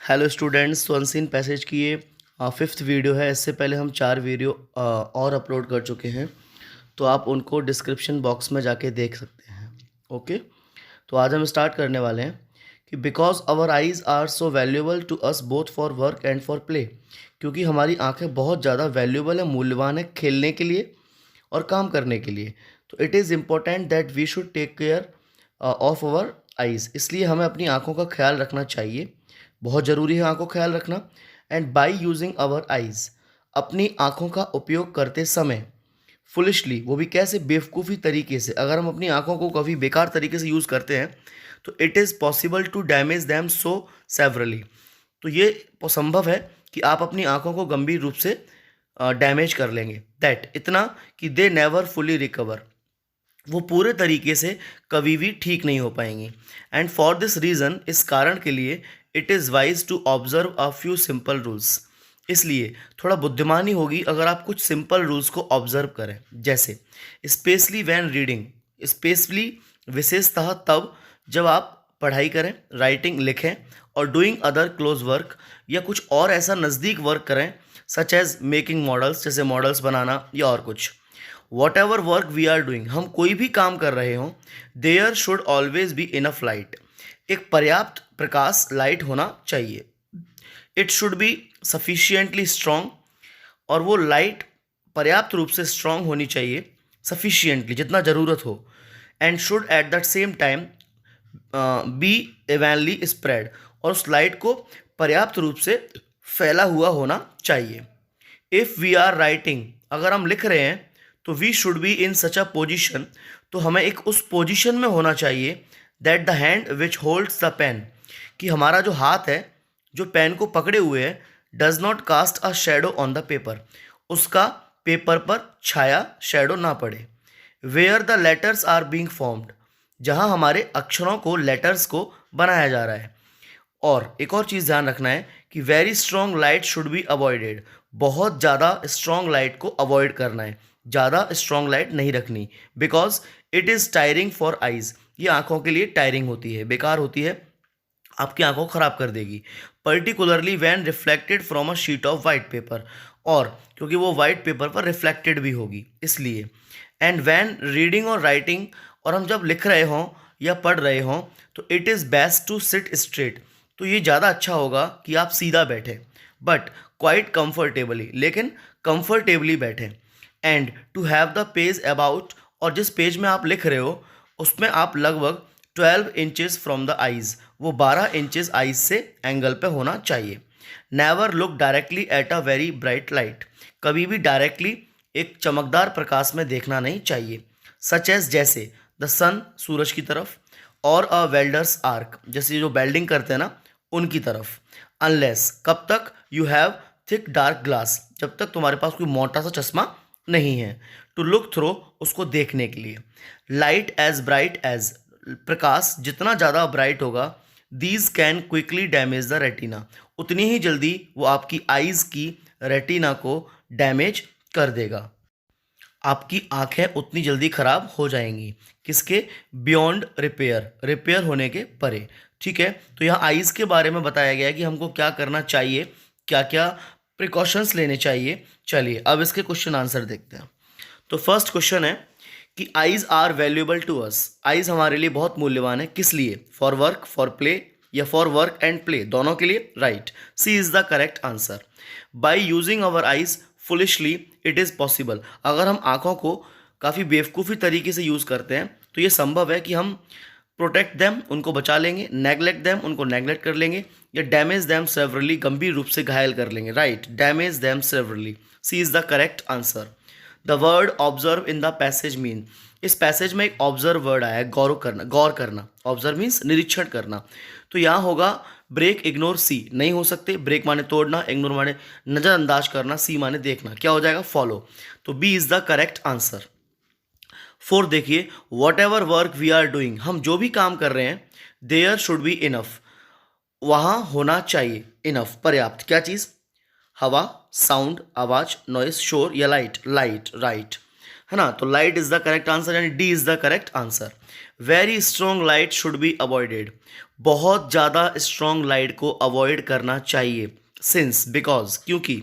Hello students, तो unseen passage की ये फिफ्थ वीडियो है। इससे पहले हम 4 वीडियो और अपलोड कर चुके हैं, तो आप उनको डिस्क्रिप्शन बॉक्स में जाके देख सकते हैं। ओके, तो आज हम स्टार्ट करने वाले हैं कि because our eyes are so valuable to us both for work and for play. क्योंकि हमारी आंखें बहुत ज़्यादा वैल्यूएबल है, मूल्यवान है खेलने के लिए और काम करने के लिए। तो it is important that we should take care of our eyes. इसलिए हमें अपनी आंखों का ख्याल रखना चाहिए, बहुत ज़रूरी है आंखों का ख्याल रखना। And by using our eyes, अपनी आंखों का उपयोग करते समय फुलिशली, वो भी कैसे, बेवकूफ़ी तरीके से, अगर हम अपनी आंखों को कभी बेकार तरीके से यूज़ करते हैं तो it is possible to damage them so severely. तो ये संभव है कि आप अपनी आंखों को गंभीर रूप से डैमेज कर लेंगे। दैट, इतना कि दे नेवर फुली रिकवर, वो पूरे तरीके से कभी भी ठीक नहीं हो पाएंगी। एंड फॉर दिस रीज़न, इस कारण के लिए, it is wise to observe a few simple rules. इसलिए थोड़ा बुद्धिमानी होगी अगर आप कुछ सिंपल रूल्स को ऑब्जर्व करें। जैसे स्पेशली व्हेन रीडिंग, स्पेशली विशेषतः तब जब आप पढ़ाई करें, राइटिंग लिखें, और डूइंग अदर क्लोज वर्क, या कुछ और ऐसा नज़दीक वर्क करें, सच एज मेकिंग मॉडल्स, जैसे मॉडल्स बनाना या और कुछ। Whatever work we are doing, हम कोई भी काम कर रहे हों, there should always be enough light, एक पर्याप्त प्रकाश, लाइट होना चाहिए। It should be sufficiently strong, और वो लाइट पर्याप्त रूप से स्ट्रॉन्ग होनी चाहिए, सफिशियंटली, जितना ज़रूरत हो। And should at the same time be evenly spread, और उस लाइट को पर्याप्त रूप से फैला हुआ होना चाहिए। इफ़ वी आर राइटिंग, अगर हम लिख रहे हैं, तो we should be in such a position, तो हमें एक उस पोजिशन में होना चाहिए, that the hand which holds the pen, कि हमारा जो हाथ है जो पेन को पकड़े हुए है, does not cast a shadow on the paper, उसका पेपर पर छाया, शेडो ना पड़े। Where the letters are being formed, जहाँ हमारे अक्षरों को, लेटर्स को बनाया जा रहा है। और एक और चीज़ ध्यान रखना है कि very strong light should be avoided, बहुत ज़्यादा स्ट्रॉन्ग लाइट को अवॉइड करना है, ज़्यादा स्ट्रॉन्ग लाइट नहीं रखनी, because it is tiring for eyes, ये आंखों के लिए टायरिंग होती है, बेकार होती है, आपकी आंखों को ख़राब कर देगी। Particularly when reflected from a sheet of white paper, और क्योंकि वो वाइट पेपर पर रिफ्लेक्टेड भी होगी इसलिए। एंड व्हेन रीडिंग और राइटिंग, और हम जब लिख रहे हों या पढ़ रहे हों, तो it is best to sit straight, तो ये ज़्यादा अच्छा होगा कि आप सीधा बैठें, बट क्वाइट कंफर्टेबली, लेकिन कंफर्टेबली बैठें। And to have the page about, और जिस पेज में आप लिख रहे हो उसमें आप लगभग 12 इंचेस फ्रॉम द आइज़, वो 12 इंचेस आइज से एंगल पे होना चाहिए। Never look directly at a very bright light, कभी भी डायरेक्टली एक चमकदार प्रकाश में देखना नहीं चाहिए। सच एज, जैसे द सन, सूरज की तरफ, और अ वेल्डर्स आर्क, जैसे जो वेल्डिंग करते हैं ना, उनकी तरफ। अनलेस, कब तक, you have thick dark glass, जब तक तुम्हारे पास कोई मोटा सा चश्मा नहीं है, टू लुक थ्रो, उसको देखने के लिए। लाइट एज ब्राइट एज, प्रकाश जितना ज़्यादा ब्राइट होगा, these can quickly damage the retina, उतनी ही जल्दी वो आपकी आइज़ की रेटिना को डैमेज कर देगा, आपकी आंखें उतनी जल्दी खराब हो जाएंगी। किसके, बियॉन्ड रिपेयर, रिपेयर होने के परे। ठीक है, तो यहाँ आइज़ के बारे में बताया गया है कि हमको क्या करना चाहिए, क्या क्या प्रिकॉशंस लेने चाहिए। चलिए अब इसके क्वेश्चन आंसर देखते हैं। तो फर्स्ट क्वेश्चन है कि eyes are valuable to us, eyes हमारे लिए बहुत मूल्यवान है, किस लिए, फॉर वर्क, फॉर प्ले, या फॉर वर्क एंड प्ले, दोनों के लिए। Right, C is the correct answer. By using our eyes foolishly, it is possible, अगर हम आँखों को काफ़ी बेवकूफ़ी तरीके से यूज़ करते हैं तो ये संभव है कि हम प्रोटेक्ट दैम, उनको बचा लेंगे, नेगलेक्ट दैम, उनको नेगलेक्ट कर लेंगे, या डैमेज दैम सेवरली, गंभीर रूप से घायल कर लेंगे। Right, damage them severely, C is the correct answer. The word observe in the passage mean, इस पैसेज में एक ऑब्जर्व वर्ड आया है, गौर करना, गौर करना, ऑब्जर्व मीन्स निरीक्षण करना। तो यहाँ होगा ब्रेक, इग्नोर, सी, नहीं हो सकते, ब्रेक माने तोड़ना, इग्नोर माने नज़रअंदाज करना, सी माने देखना, क्या हो जाएगा, फॉलो। तो B is the correct answer. Four देखिए, whatever work we are doing, हम जो भी काम कर रहे हैं, देयर शुड बी इनफ, वहाँ होना चाहिए, इनफ, पर्याप्त, क्या चीज़, हवा, साउंड, आवाज, नॉइस, शोर, या लाइट, लाइट, राइट, है ना। तो light is the correct answer, यानी D is the correct answer. Very strong light should be avoided, बहुत ज़्यादा स्ट्रॉन्ग लाइट को अवॉइड करना चाहिए। सिंस, बिकॉज, क्योंकि,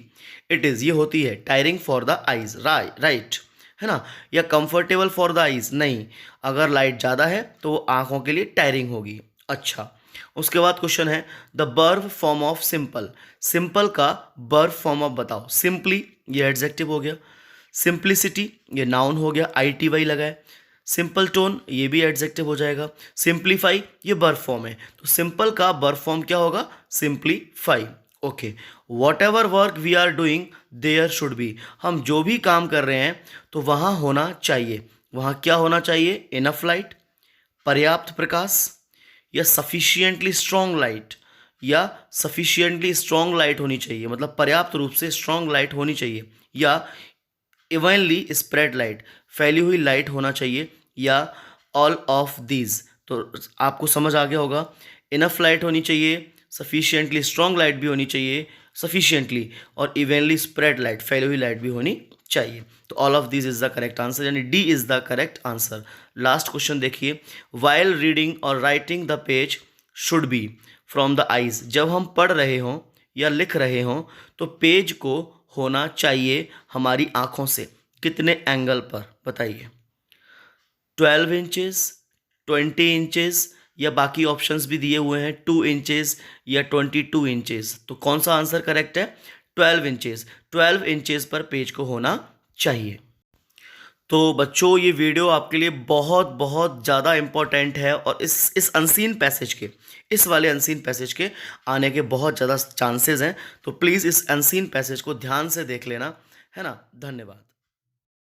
इट इज़, ये होती है, tiring for the eyes, right, है ना। या कंफर्टेबल फॉर द आइज, नहीं, अगर लाइट ज़्यादा है तो वो आँखों के लिए टायरिंग होगी। अच्छा, उसके बाद क्वेश्चन है the verb form of simple, simple का वर्ब फॉर्म ऑफ बताओ। सिंपली, ये एडजेक्टिव हो गया। सिंप्लिसिटी, ये नाउन हो गया, ITY लगाए। सिंपल टोन, ये भी एडजेक्टिव हो जाएगा। सिंप्लीफाई, ये वर्ब फॉर्म है, तो सिंपल का वर्ब फॉर्म क्या होगा, simplify. Okay, whatever work we are doing there should be, हम जो भी काम कर रहे हैं तो वहाँ होना चाहिए, वहाँ क्या होना चाहिए, इनफ लाइट, पर्याप्त प्रकाश, या सफिशियंटली स्ट्रॉन्ग लाइट, या सफिशियंटली स्ट्रॉन्ग लाइट होनी चाहिए, मतलब पर्याप्त रूप से स्ट्रॉन्ग लाइट होनी चाहिए, या इवनली स्प्रेड लाइट, फैली हुई लाइट होना चाहिए, या ऑल ऑफ दीज। तो आपको समझ आ गया होगा, इनफ लाइट होनी चाहिए, सफिशियंटली स्ट्रॉन्ग लाइट भी होनी चाहिए, सफिशियंटली, और इवनली स्प्रेड लाइट, फैली हुई लाइट भी होनी चाहिए। तो all of this is the correct answer, यानी D is the correct answer. Last question देखिए, वाइल रीडिंग और writing the page should be from the eyes, जब हम पढ़ रहे हों या लिख रहे हों तो पेज को होना चाहिए हमारी आंखों से कितने एंगल पर, बताइए। 12 इंचेस, 20 इंचेस, या बाकी ऑप्शंस भी दिए हुए हैं, 2 इंचेस या 22 इंचेस। तो कौन सा आंसर करेक्ट है, 12 इंचेस, 12 इंचेस पर पेज को होना चाहिए। तो बच्चों, ये वीडियो आपके लिए बहुत बहुत ज़्यादा इम्पोर्टेंट है, और इस अनसीन पैसेज के, इस वाले अनसीन पैसेज के आने के बहुत ज़्यादा चांसेस हैं। तो प्लीज़ इस अनसीन पैसेज को ध्यान से देख लेना, है ना। धन्यवाद।